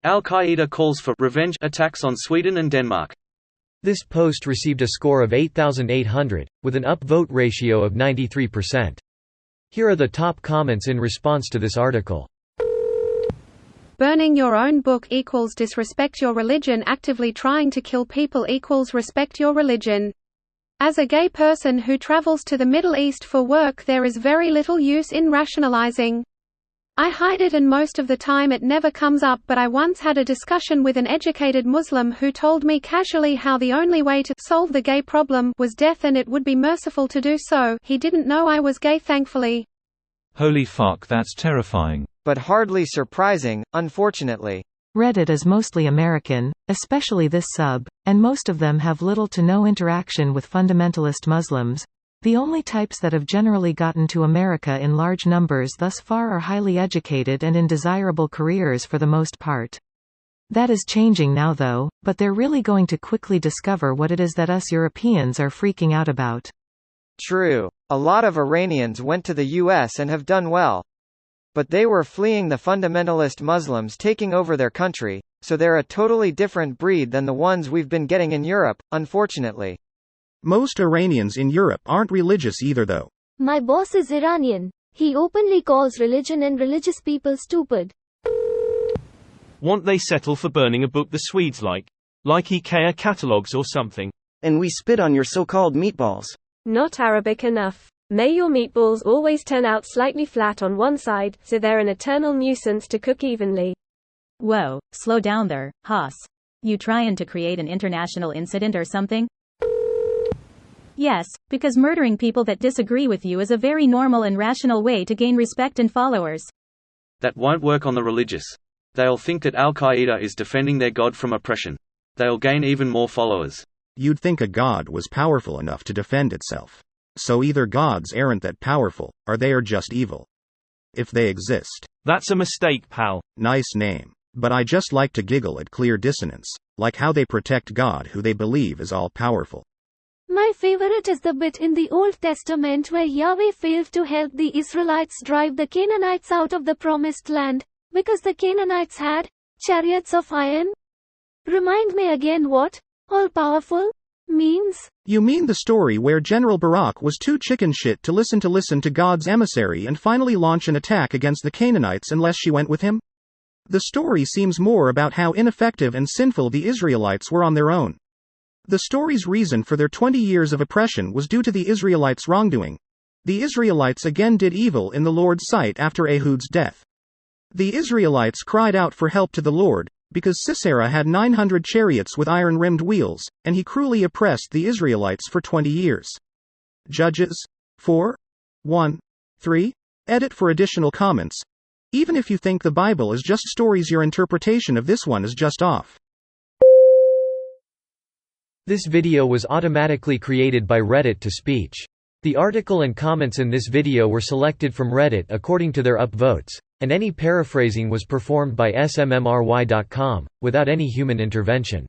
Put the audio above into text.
Al-Qaida calls for revenge attacks on Sweden and Denmark. This post received a score of 8,800, with an upvote ratio of 93%. Here are the top comments in response to this article. Burning your own book equals disrespect your religion. Actively trying to kill people equals respect your religion. As a gay person who travels to the Middle East for work, there is very little use in rationalizing. I hide it and most of the time it never comes up, but I once had a discussion with an educated Muslim who told me casually how the only way to solve the gay problem was death and it would be merciful to do so. He didn't know I was gay, thankfully. Holy fuck, that's terrifying. But hardly surprising, unfortunately. Reddit is mostly American, especially this sub, and most of them have little to no interaction with fundamentalist Muslims. The only types that have generally gotten to America in large numbers thus far are highly educated and in desirable careers for the most part. That is changing now though, but they're really going to quickly discover what it is that us Europeans are freaking out about. True. A lot of Iranians went to the US and have done well. But they were fleeing the fundamentalist Muslims taking over their country, so they're a totally different breed than the ones we've been getting in Europe, unfortunately. Most Iranians in Europe aren't religious either though. My boss is Iranian. He openly calls religion and religious people stupid. Won't they settle for burning a book the Swedes like IKEA catalogs or something? And we spit on your so-called meatballs. Not Arabic enough. May your meatballs always turn out slightly flat on one side, so they're an eternal nuisance to cook evenly. Whoa, slow down there, Haas. You trying to create an international incident or something? Yes, because murdering people that disagree with you is a very normal and rational way to gain respect and followers. That won't work on the religious. They'll think that Al-Qaida is defending their god from oppression. They'll gain even more followers. You'd think a god was powerful enough to defend itself. So either gods aren't that powerful, or they are just evil. If they exist. That's a mistake, pal. Nice name. But I just like to giggle at clear dissonance, like how they protect God who they believe is all-powerful. My favorite is the bit in the Old Testament where Yahweh failed to help the Israelites drive the Canaanites out of the promised land, because the Canaanites had chariots of iron. Remind me again what all-powerful means? You mean the story where General Barak was too chicken shit to listen to God's emissary and finally launch an attack against the Canaanites unless she went with him? The story seems more about how ineffective and sinful the Israelites were on their own. The story's reason for their 20 years of oppression was due to the Israelites' wrongdoing. The Israelites again did evil in the Lord's sight after Ehud's death. The Israelites cried out for help to the Lord, because Sisera had 900 chariots with iron-rimmed wheels, and he cruelly oppressed the Israelites for 20 years. Judges 4:1-3. Edit for additional comments. Even if you think the Bible is just stories, your interpretation of this one is just off. This video was automatically created by Reddit to speech. The article and comments in this video were selected from Reddit according to their upvotes, and any paraphrasing was performed by smmry.com, without any human intervention.